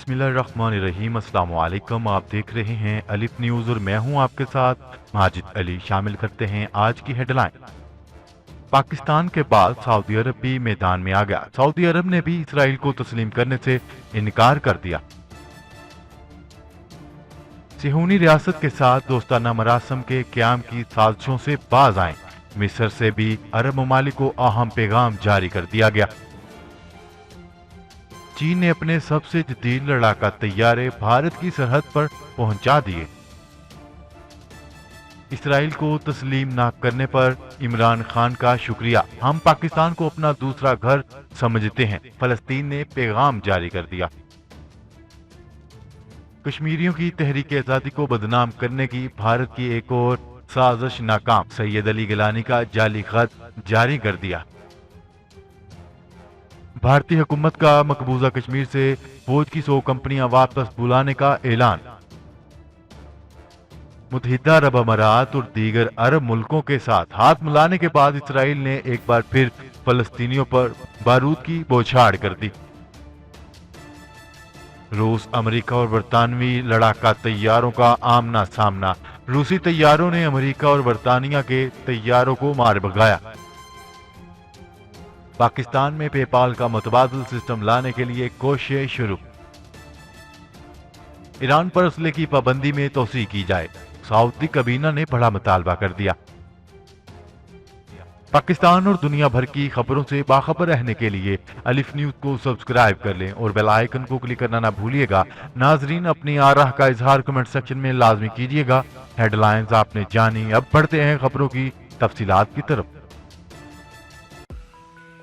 बिस्मिल्लाहिर्रहमानिर्रहीम। अस्सलाम वालेकुम। आप देख रहे हैं अलिफ न्यूज़ और मैं हूं आपके साथ माजिद अली। शामिल करते हैं आज की हेडलाइन। पाकिस्तान के बाद सऊदी अरब भी मैदान में आ गया। सऊदी अरब ने भी इसराइल को तस्लीम करने से इनकार कर दिया। सिहूनी रियासत के साथ दोस्ताना मरासम के क़याम की साजिशों से बाज आए। मिस्र से भी अरब ममालिक को अहम पैगाम जारी कर दिया गया। चीन ने अपने सबसे जदीद लड़ाका तैयारे भारत की सरहद पर पहुंचा दिए। इसराइल को तस्लीम न करने पर इमरान खान का शुक्रिया, हम पाकिस्तान को अपना दूसरा घर समझते हैं, फलस्तीन ने पैगाम जारी कर दिया। कश्मीरियों की तहरीक आज़ादी को बदनाम करने की भारत की एक और साजिश नाकाम, सैयद अली गिलानी का जाली खत जारी कर दिया। भारतीय हुकूमत का मकबूजा कश्मीर से फौज की 100 कंपनियां वापस बुलाने का ऐलान। मुत्तहिदा अरब अमारात और दीगर अरब मुल्कों के साथ हाथ मिलाने के बाद इसराइल ने एक बार फिर फलस्तीनियों पर बारूद की बौछार कर दी। रूस, अमेरिका और बरतानवी लड़ाका तैयारों का आमना सामना। रूसी तैयारों ने अमेरिका और बरतानिया के तैयारों को मार भगाया। पाकिस्तान में पेपाल का मुतबादिल सिस्टम लाने के लिए कोशिशें शुरू। ईरान पर असले की पाबंदी में तोसी की जाए, सऊदी काबीना ने बड़ा मुतालबा कर दिया। पाकिस्तान और दुनिया भर की खबरों से बाखबर रहने के लिए अलिफ न्यूज़ को सब्सक्राइब कर लें और बेल आइकन को क्लिक करना ना भूलिएगा। नाजरीन, अपनी आराह का इजहार कमेंट सेक्शन में लाजमी कीजिएगा। हेडलाइंस आपने जानी, अब बढ़ते हैं खबरों की तफसीलात की तरफ।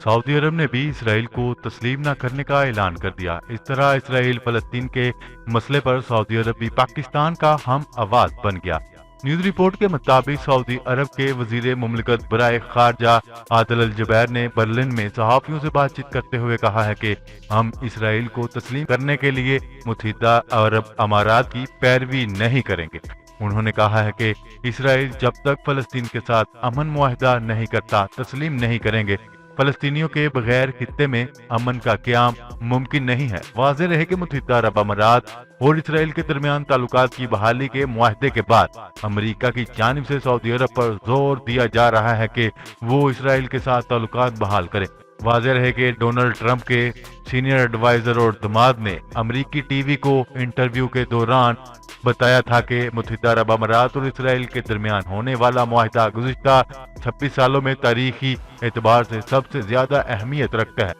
सऊदी अरब ने भी इसराइल को तस्लीम न करने का ऐलान कर दिया। इस तरह इसराइल फलस्तीन के मसले पर सऊदी अरब भी पाकिस्तान का हम आवाज बन गया। न्यूज रिपोर्ट के मुताबिक सऊदी अरब के वजीर मुमलिकत बराए खारजा आदिल अल जुबैर ने बर्लिन में सहाफियों से बातचीत करते हुए कहा है कि हम इसराइल को तस्लीम करने के लिए मुत्तहिदा अरब अमारात की पैरवी नहीं करेंगे। उन्होंने कहा है कि इसराइल जब तक फलस्तीन के साथ अमन मुआहदा नहीं करता तस्लीम नहीं करेंगे। फलस्तीनियों के बगैर खित्ते में अमन का क़याम मुमकिन नहीं है। वाज़ेह रहे कि मुत्तहिदा अरब अमारात और इसराइल के दरमियान ताल्लुकात की बहाली के मुआहदे के बाद अमेरिका की जानिब से सऊदी अरब पर जोर दिया जा रहा है कि वो इसराइल के साथ ताल्लुकात बहाल करे। वाज़ेह रहे कि डोनाल्ड ट्रंप के सीनियर एडवाइजर और दामाद ने अमेरिकी टीवी को इंटरव्यू के दौरान बताया था कि मुत्तहिदा अरब अमारात और इसराइल के दरमियान होने वाला मुआहदा गुज़िश्ता 26 सालों में तारीखी एतबार से सबसे ज्यादा अहमियत रखता है।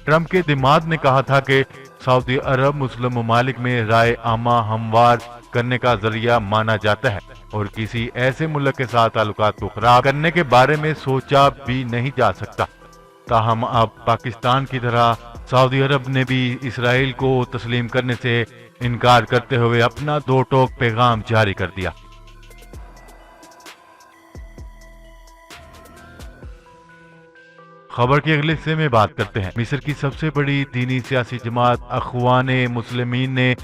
ट्रंप के दामाद ने कहा था कि सऊदी अरब मुस्लिम ममालिक में राय आमा हमवार करने का जरिया माना जाता है और किसी ऐसे मुल्क के साथ ताल्लुकात को खराब करने के बारे में सोचा भी नहीं जा सकता। ताहम अब पाकिस्तान की तरह सऊदी अरब ने भी इसराइल को तस्लीम करने से इनकार करते हुए अपना दो टोक पैगाम जारी कर दिया। खबर के अगले हिस्से में बात करते हैं। मिस्र की सबसे बड़ी दीनी सियासी जमात अखवाने मुस्लिमीन ने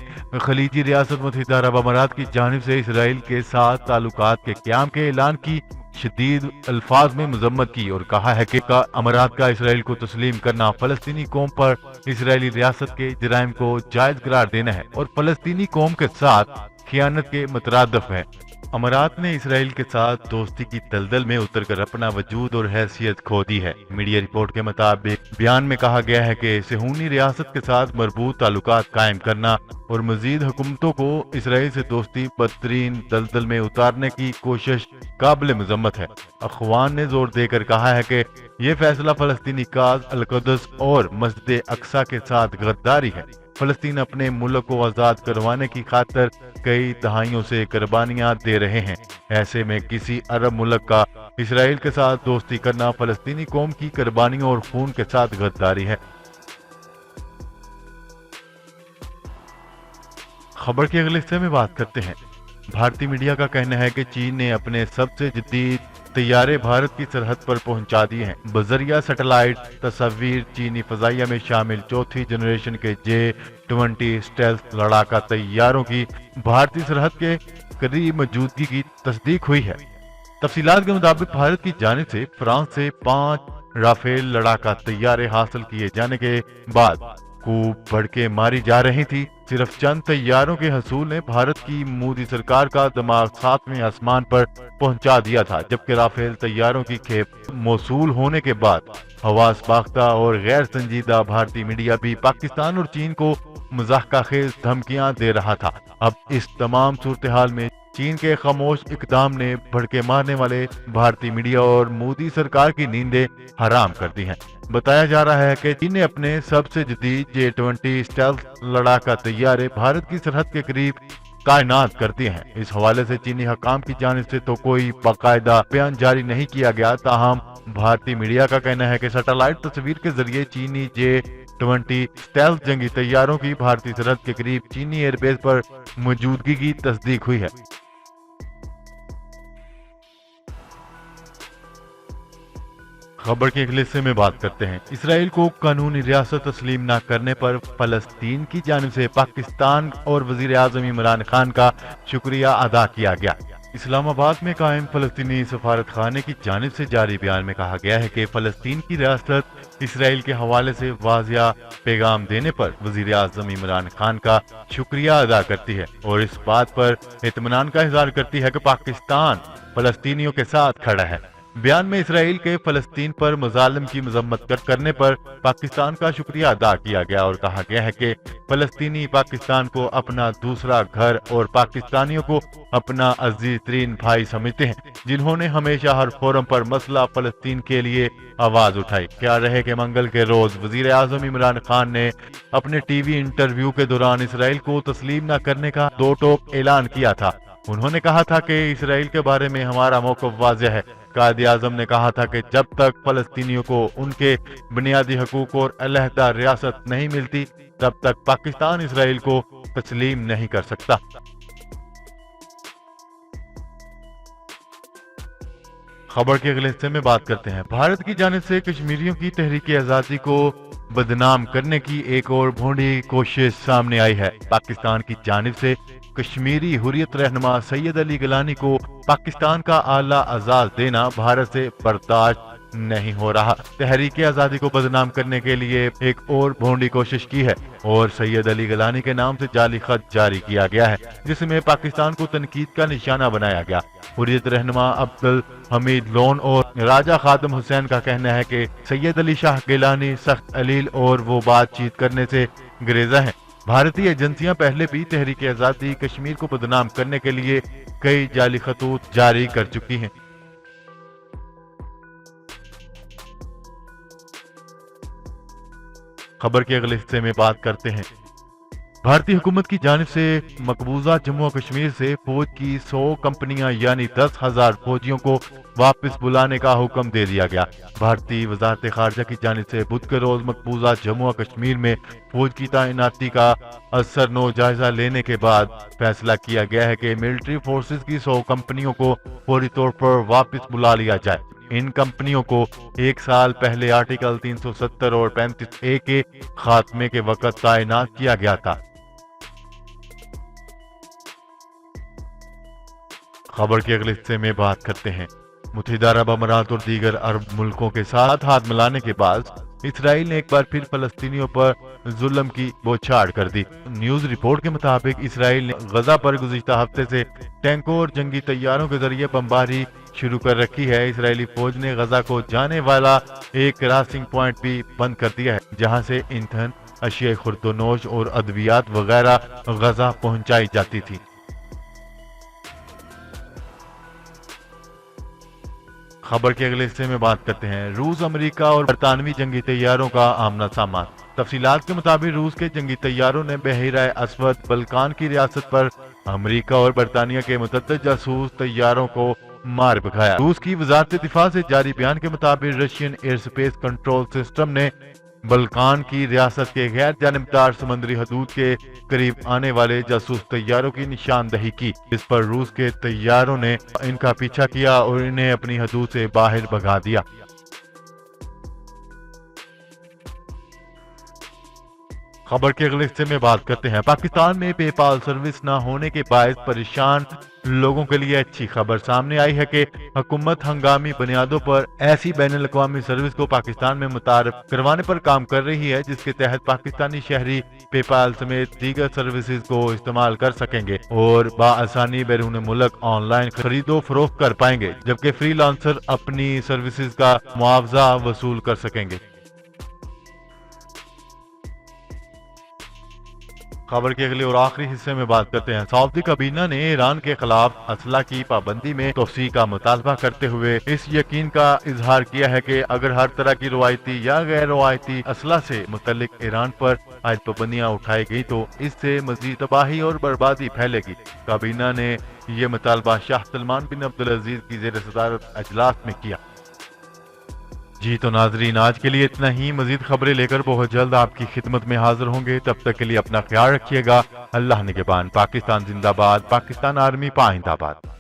खलीजी रियासत मुत्तहिदा अरब अमारात की जानिब से इसराइल के साथ ताल्लुकात के क़याम के ऐलान की शदीद अल्फाज में मजम्मत की और कहा है कि अमारात का इसराइल को तस्लीम करना फलस्तीनी कौम पर इसराइली रियासत के जराइम को जायज करार देना है और फलस्तीनी कौम के साथ खियानत के मुतरादिफ है। अमारात ने इसराइल के साथ दोस्ती की दलदल में उतरकर अपना वजूद और हैसियत खो दी है। मीडिया रिपोर्ट के मुताबिक बयान में कहा गया है कि सिहूनी रियासत के साथ मरबूत ताल्लुकात कायम करना और मजीद हुकूमतों को इसराइल से दोस्ती बदतरीन दलदल में उतारने की कोशिश काबिल मजम्मत है। अखवान ने जोर देकर कहा है कि यह फैसला फलस्तीनी काज अल-कुद्स और मस्जिद अक्सा के साथ गद्दारी है। फलस्तीन अपने मुल्क को आजाद करवाने की खातिर कई दहाइयों से कुर्बानियां दे रहे हैं। ऐसे में किसी अरब मुल्क का इसराइल के साथ दोस्ती करना फलस्तीनी कौम की कुर्बानियों और खून के साथ गद्दारी है। खबर के अगले हिस्से में बात करते हैं। भारतीय मीडिया का कहना है कि चीन ने अपने सबसे जदीद तैयारे भारत की सरहद पर पहुंचा दिए हैं। बजरिया सैटेलाइट तस्वीर चीनी फजाइया में शामिल चौथी जनरेशन के J-20 स्टेल्थ लड़ाका तैयारों की भारतीय सरहद के करीब मौजूदगी की तस्दीक हुई है। तफसीलात के मुताबिक भारत की जानिब से फ्रांस से 5 राफेल लड़ाका तैयारे हासिल किए जाने के बाद खूब भड़के मारी जा रही थी। सिर्फ चंद तैयारों के हसूल ने भारत की मोदी सरकार का दिमाग 7वें आसमान पर पहुंचा दिया था, जबकि राफेल तैयारों की खेप मौसूल होने के बाद हवास बाख्ता और गैर संजीदा भारतीय मीडिया भी पाकिस्तान और चीन को मजाकाखेज धमकियां दे रहा था। अब इस तमाम सूरत हाल में चीन के खामोश इकदाम ने भड़के मारने वाले भारतीय मीडिया और मोदी सरकार की नींदें हराम कर दी हैं। बताया जा रहा है कि चीन ने अपने सबसे जदीद J-20 स्टेल्थ लड़ाका तैयारे भारत की सरहद के करीब कायनात कर दिए हैं। इस हवाले से चीनी हकाम की जानिब से तो कोई बाकायदा बयान जारी नहीं किया गया, ताहम भारतीय मीडिया का कहना है कि सैटेलाइट तस्वीर के जरिए चीनी J-20 स्टेल्थ जंगी तैयारों की भारतीय सरहद के करीब चीनी एयरबेस पर मौजूदगी की तस्दीक हुई है। खबर के अगले हिस्से में बात करते हैं। इसराइल को कानूनी रियासत तस्लीम न करने पर फलस्तीन की जानिब से पाकिस्तान और वजीर आजम इमरान खान का शुक्रिया अदा किया गया। इस्लामाबाद में कायम फलस्तीनी सफारत खाने की जानिब से जारी बयान में कहा गया है कि फलस्तीन की रियासत इसराइल के हवाले से वाज़िया पैगाम देने पर वजीर आजम इमरान खान का शुक्रिया अदा करती है और इस बात पर इत्मीनान का इज़हार करती है कि पाकिस्तान फलस्तीनियों के साथ खड़ा है। बयान में इसराइल के फलस्तीन पर मजालिम की मजम्मत करने पर पाकिस्तान का शुक्रिया अदा किया गया और कहा गया है कि फलस्तीनी पाकिस्तान को अपना दूसरा घर और पाकिस्तानियों को अपना अजीज तरीन भाई समझते हैं, जिन्होंने हमेशा हर फोरम पर मसला फलस्तीन के लिए आवाज उठाई। क्या रहे कि मंगल के रोज वजीर आजम इमरान खान ने अपने टीवी इंटरव्यू के दौरान इसराइल को तस्लीम न करने का दो टोक ऐलान किया था। उन्होंने कहा था कि इसराइल के बारे में हमारा मौक़िफ़ वाज़ेह है। कायद आज़म ने कहा था कि जब तक फलस्तीनियों को उनके बुनियादी हकूक और अलहदा रियासत नहीं मिलती, तब तक पाकिस्तान इसराइल को तस्लीम नहीं कर सकता। खबर के अगले हिस्से में बात करते हैं। भारत की जानिब से कश्मीरियों की तहरीक आज़ादी को बदनाम करने की एक और भोंडी कोशिश सामने आई है। पाकिस्तान की जानिब से कश्मीरी हुर्रियत रहनुमा सैयद अली गिलानी को पाकिस्तान का आला एजाज देना भारत से बर्दाश्त नहीं हो रहा। तहरीक आज़ादी को बदनाम करने के लिए एक और भोंडी कोशिश की है और सैयद अली गिलानी के नाम से जाली खत जारी किया गया है, जिसमें पाकिस्तान को तनकीद का निशाना बनाया गया। हुर्रियत रहनुमा अब्दुल हमीद लोन और राजा खादम हुसैन का कहना है कि सैयद अली शाह गिलानी सख्त अलील और वो बातचीत करने से गुरेज़ा हैं। भारतीय एजेंसियां पहले भी तहरीक आज़ादी कश्मीर को बदनाम करने के लिए कई जाली खतूत जारी कर चुकी हैं। खबर के अगले हिस्से में बात करते हैं। भारतीय हुकूमत की जानिब से मकबूजा जम्मू कश्मीर से फौज की 100 कंपनियां यानी 10,000 फौजियों को वापस बुलाने का हुक्म दे दिया गया। भारतीय वजारत खारजा की जानिब से बुध के रोज मकबूजा जम्मू कश्मीर में फौज की तैनाती का असरनो जायजा लेने के बाद फैसला किया गया है कि मिलिट्री फोर्सेस की 100 कंपनियों को फौरी तौर पर वापस बुला लिया जाए। इन कंपनियों को एक साल पहले आर्टिकल 370 और 35A के खात्मे के वक्त तैनात किया गया था। खबर के अगले हिस्से में बात करते हैं। मुत्तहिदा अरब अमारात और दीगर अरब मुल्कों के साथ हाथ मिलाने के बाद इसराइल ने एक बार फिर फलस्तीनियों पर जुल्म की बौछार कर दी। न्यूज रिपोर्ट के मुताबिक इसराइल ने गजा पर गुज़िश्ता हफ्ते से टैंकों और जंगी तैयारों के जरिए बमबारी शुरू कर रखी है। इसराइली फौज ने गजा को जाने वाला एक क्रॉसिंग पॉइंट भी बंद कर दिया है, जहां से ईंधन, अशिया खुर्दोनोश और अद्वियात वगैरह गजा पहुंचाई जाती थी। खबर के अगले हिस्से में बात करते हैं। रूस, अमेरिका और बरतानवी जंगी तैयारों का आमना सामना। तफसीलात के मुताबिक रूस के जंगी तैयारों ने बहरा अस्वद बल्कान की रियासत पर अमेरिका और बरतानिया के मुतअद्दिद जासूस तैयारों को मार भगाया। रूस की वजारत दिफा से जारी बयान के मुताबिक Russian air space control system ने बल्कान की रियासत के गैर जानिबदार समुद्री हदूद के करीब आने वाले जासूस तैयारों की निशानदही की, जिस पर रूस के तैयारों ने इनका पीछा किया और इन्हें अपनी हदूद से बाहर भगा दिया। खबर के अगले हिस्से में बात करते हैं। पाकिस्तान में पेपाल सर्विस न होने के बायस परेशान लोगों के लिए अच्छी खबर सामने आई है कि हुकूमत हंगामी बुनियादों पर ऐसी बैनुल अक़वामी सर्विस को पाकिस्तान में मुतारफ करवाने पर काम कर रही है जिसके तहत पाकिस्तानी शहरी पेपाल समेत दीगर सर्विसेज को इस्तेमाल कर सकेंगे और बाआसानी बैरून मुल्क ऑनलाइन खरीदो फरोख्त कर पाएंगे, जबकि फ्रीलांसर अपनी सर्विसेज का मुआवजा वसूल कर सकेंगे। खबर के अगले और आखिरी हिस्से में बात करते हैं। सऊदी काबीना ने ईरान के खिलाफ असला की पाबंदी में तोसी का मुतालबा करते हुए इस यकीन का इजहार किया है कि अगर हर तरह की रवायती या गैर रवायती असला से मुतल्लिक ईरान पर आयद पाबंदियां उठाई गई तो इससे मजीद तबाही और बर्बादी फैलेगी। काबीना ने यह मुतालबा शाह सलमान बिन अब्दुल अजीज की ज़ेर सदारत अजलास में किया। जी तो नाजरीन, आज के लिए इतना ही। मजीद खबरें लेकर बहुत जल्द आपकी खिदमत में हाजिर होंगे। तब तक के लिए अपना ख्याल रखिएगा। अल्लाह निगहबान। पाकिस्तान जिंदाबाद। पाकिस्तान आर्मी पाइंदाबाद।